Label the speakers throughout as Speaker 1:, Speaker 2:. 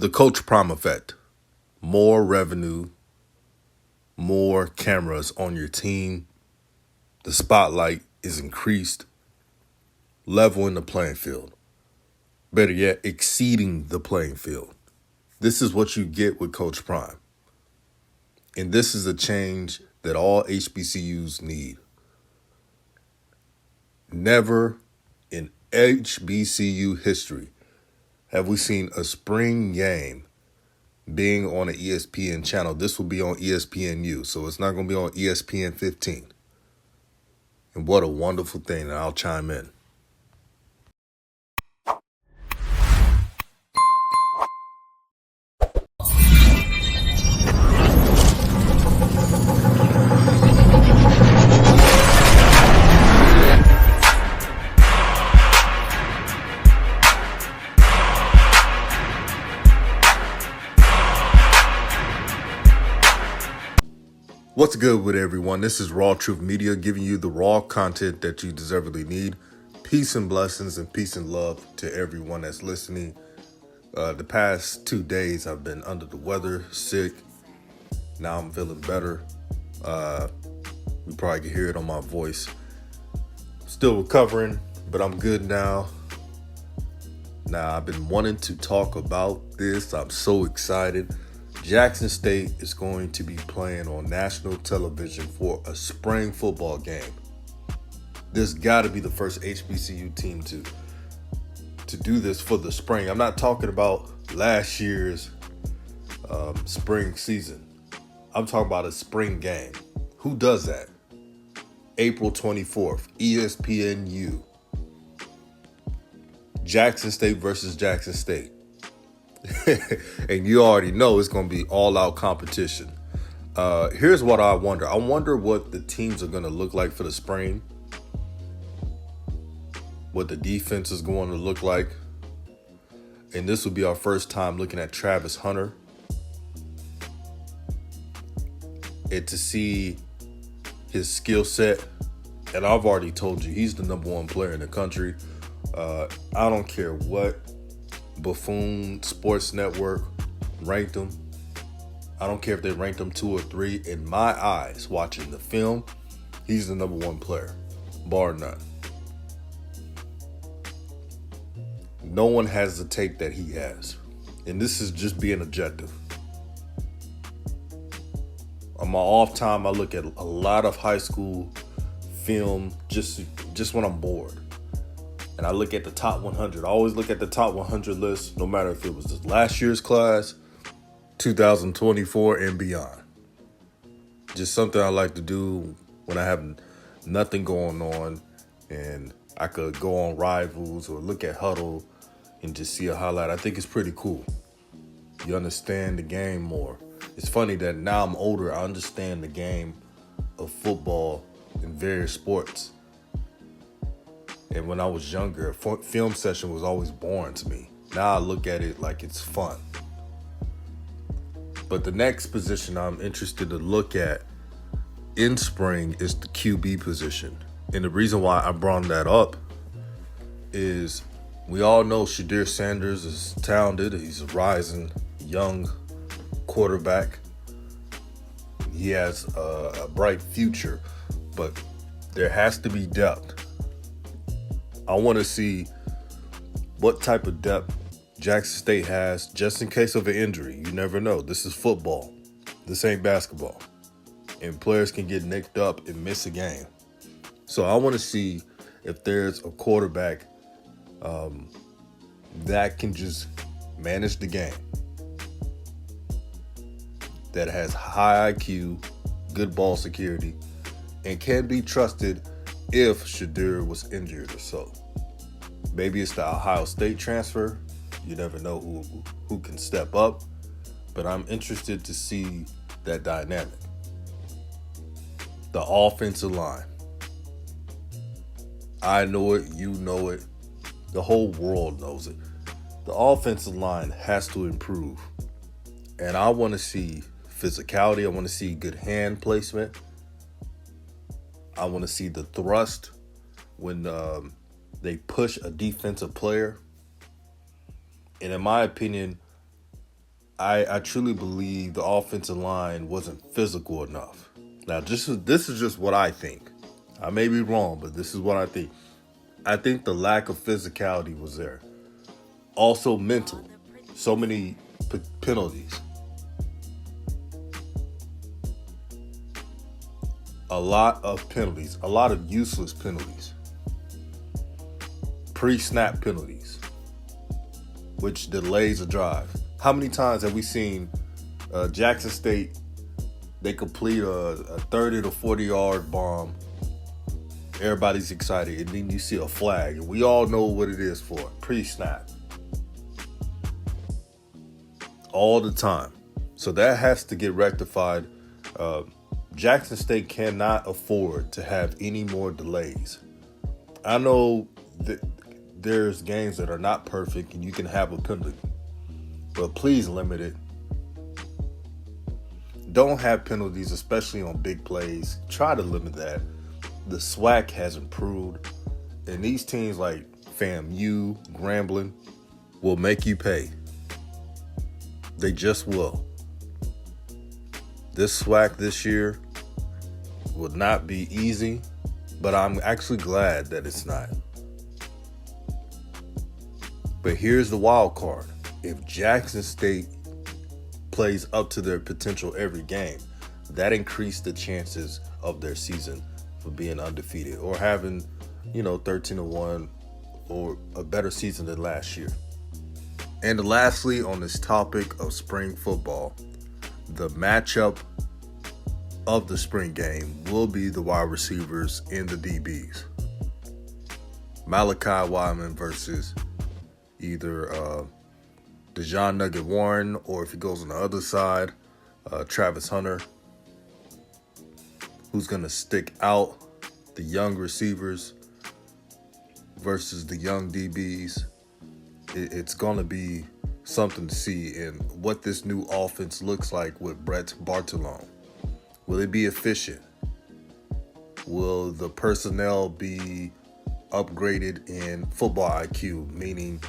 Speaker 1: The Coach Prime effect. More revenue, more cameras on your team. The spotlight is increased, leveling the playing field. Better yet, exceeding the playing field. This is what you get with Coach Prime. And this is a change that all HBCUs need. Never in HBCU history have we seen a spring game being on an ESPN channel. This will be on ESPNU, so it's not going to be on ESPN 15. And what a wonderful thing, and I'll chime in. What's good with everyone? This is Raw Truth Media giving you the raw content that you deservedly need. Peace and blessings and peace and love to everyone that's listening. The past 2 days I've been under the weather, sick. Now I'm feeling better. You probably can hear it on my voice. Still recovering, but I'm good now. Now I've been wanting to talk about this. I'm so excited. Jackson State is going to be playing on national television for a spring football game. This got to be the first HBCU team to do this for the spring. I'm not talking about last year's spring season. I'm talking about a spring game. Who does that? April 24th, ESPNU. Jackson State versus Jackson State. And you already know it's going to be all-out competition. Here's what I wonder. I wonder what the teams are going to look like for the spring. What the defense is going to look like. And this will be our first time looking at Travis Hunter. And to see his skill set. And I've already told you, he's the number one player in the country. I don't care what Buffoon Sports Network ranked him. I don't care if they ranked him 2 or 3. In my eyes, watching the film, he's the number one player, bar none. No one has the tape that he has. And this is just being objective. On my off time, I look at a lot of high school film just when I'm bored. And I look at the top 100. I always look at the top 100 list, no matter if it was the last year's class, 2024 and beyond. Just something I like to do when I have nothing going on and I could go on Rivals or look at Huddle and just see a highlight. I think it's pretty cool. You understand the game more. It's funny that now I'm older, I understand the game of football and various sports. And when I was younger, a film session was always boring to me. Now I look at it like it's fun. But the next position I'm interested to look at in spring is the QB position. And the reason why I brought that up is we all know Shedeur Sanders is talented. He's a rising young quarterback. He has a bright future, but there has to be depth. I want to see what type of depth Jackson State has just in case of an injury. You never know. This is football. This ain't basketball. And players can get nicked up and miss a game. So I want to see if there's a quarterback that can just manage the game, that has high IQ, good ball security, and can be trusted if Shedeur was injured or so. Maybe it's the Ohio State transfer. You never know who can step up. But I'm interested to see that dynamic. The offensive line. I know it. You know it. The whole world knows it. The offensive line has to improve. And I want to see physicality. I want to see good hand placement. I want to see the thrust when they push a defensive player. And in my opinion, I truly believe the offensive line wasn't physical enough. Now, this is just what I think. I may be wrong, but this is what I think. I think the lack of physicality was there. Also, mental. So many penalties. A lot of penalties. A lot of useless penalties. Pre-snap penalties, which delays a drive. How many times have we seen Jackson State, they complete a 30 to 40 yard bomb, everybody's excited, and then you see a flag, and we all know what it is for, pre-snap. All the time. So that has to get rectified. Jackson State cannot afford to have any more delays. I know that there's games that are not perfect and you can have a penalty, but please limit it. Don't have penalties, especially on big plays. Try to limit that. The SWAC has improved, and these teams like FAMU, Grambling will make you pay. They just will. This SWAC this year will not be easy, but I'm actually glad that it's not. But here's the wild card. If Jackson State plays up to their potential every game, that increased the chances of their season for being undefeated or having, 13-1 or a better season than last year. And lastly, on this topic of spring football, the matchup of the spring game will be the wide receivers and the DBs. Malachi Wyman versus either DeJohn Nugget Warren, or if he goes on the other side, Travis Hunter, who's going to stick out, the young receivers versus the young DBs. It's going to be something to see in what this new offense looks like with Brett Bartolone. Will it be efficient? Will the personnel be upgraded in football IQ, meaning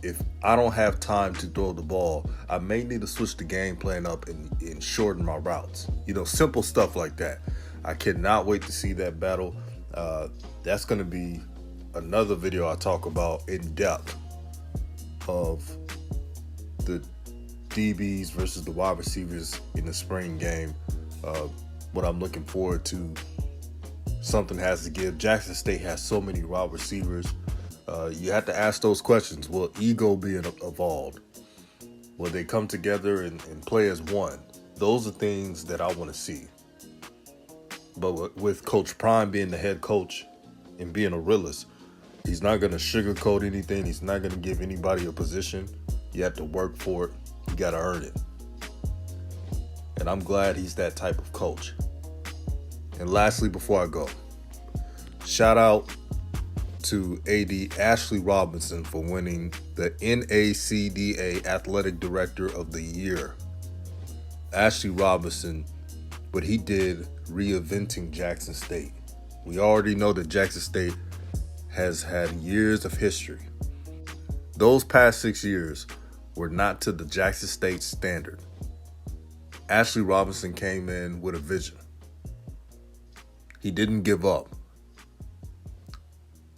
Speaker 1: if I don't have time to throw the ball, I may need to switch the game plan up and shorten my routes. Simple stuff like that. I cannot wait to see that battle. That's going to be another video I talk about in depth of the DBs versus the wide receivers in the spring game. What I'm looking forward to, something has to give. Jackson State has so many wide receivers. You have to ask those questions. Will ego be evolved? Will they come together and play as one? Those are things that I want to see. But with Coach Prime being the head coach and being a realist, he's not going to sugarcoat anything. He's not going to give anybody a position. You have to work for it. You got to earn it. And I'm glad he's that type of coach. And lastly, before I go, shout out to AD Ashley Robinson for winning the NACDA Athletic Director of the Year. Ashley Robinson, what he did reinventing Jackson State. We already know that Jackson State has had years of history. Those past 6 years were not to the Jackson State standard. Ashley Robinson came in with a vision. He didn't give up.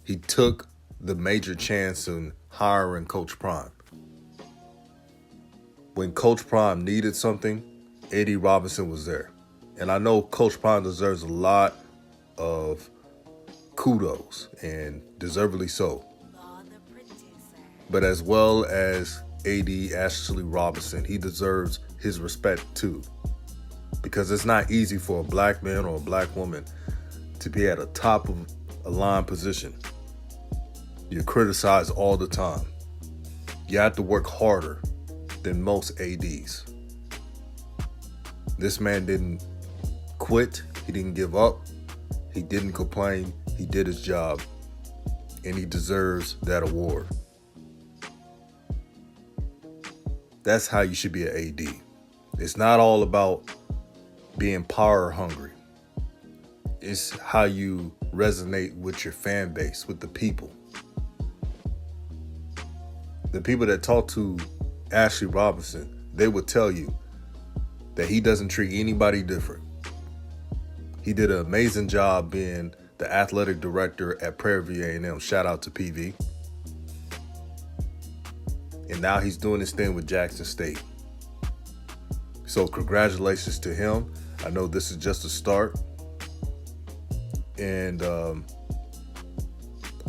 Speaker 1: He took the major chance in hiring Coach Prime. When Coach Prime needed something, AD Robinson was there. And I know Coach Prime deserves a lot of kudos, and deservedly so. But as well as AD Ashley Robinson, he deserves his respect too. Because it's not easy for a black man or a black woman to be at a top of a line position. You're criticized all the time. You have to work harder than most ADs. This man didn't quit. He didn't give up. He didn't complain. He did his job. And he deserves that award. That's how you should be an AD. It's not all about being power hungry. It's how you resonate with your fan base, with the people. The people that talk to Ashley Robinson, they would tell you that he doesn't treat anybody different. He did an amazing job being the athletic director at Prairie View A&M. Shout out to PV. And now he's doing his thing with Jackson State. So congratulations to him. I know this is just a start. And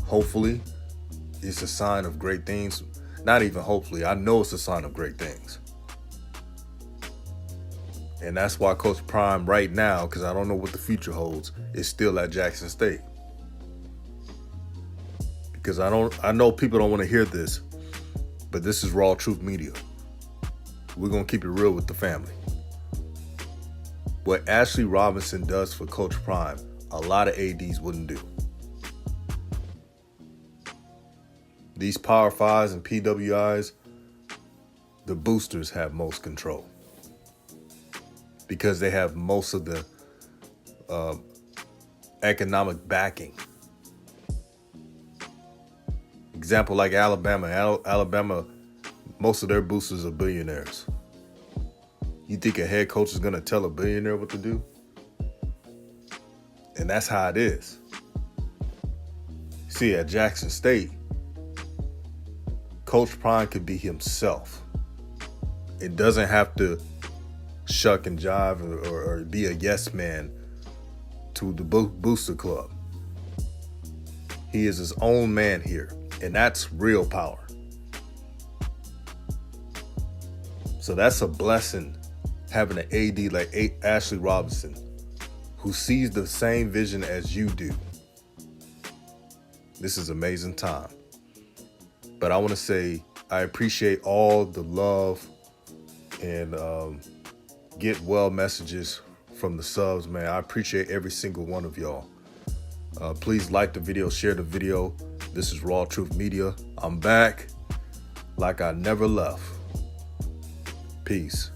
Speaker 1: hopefully it's a sign of great things. Not even hopefully, I know it's a sign of great things. And that's why Coach Prime right now, because I don't know what the future holds, is still at Jackson State. Because I know people don't want to hear this, but this is Raw Truth Media. We're going to keep it real with the family. What Ashley Robinson does for Coach Prime, a lot of ADs wouldn't do. These Power 5s and PWIs, the boosters have most control because they have most of the economic backing. Example like Alabama. Alabama, most of their boosters are billionaires. You think a head coach is going to tell a billionaire what to do? And that's how it is. See, at Jackson State, Coach Prime could be himself. It doesn't have to shuck and jive or be a yes man to the booster club. He is his own man here, and that's real power. So that's a blessing, having an AD like Ashley Robinson, who sees the same vision as you do. This is amazing time. But I want to say I appreciate all the love and get well messages from the subs, man. I appreciate every single one of y'all. Please like the video, share the video. This is Raw Truth Media. I'm back like I never left. Peace.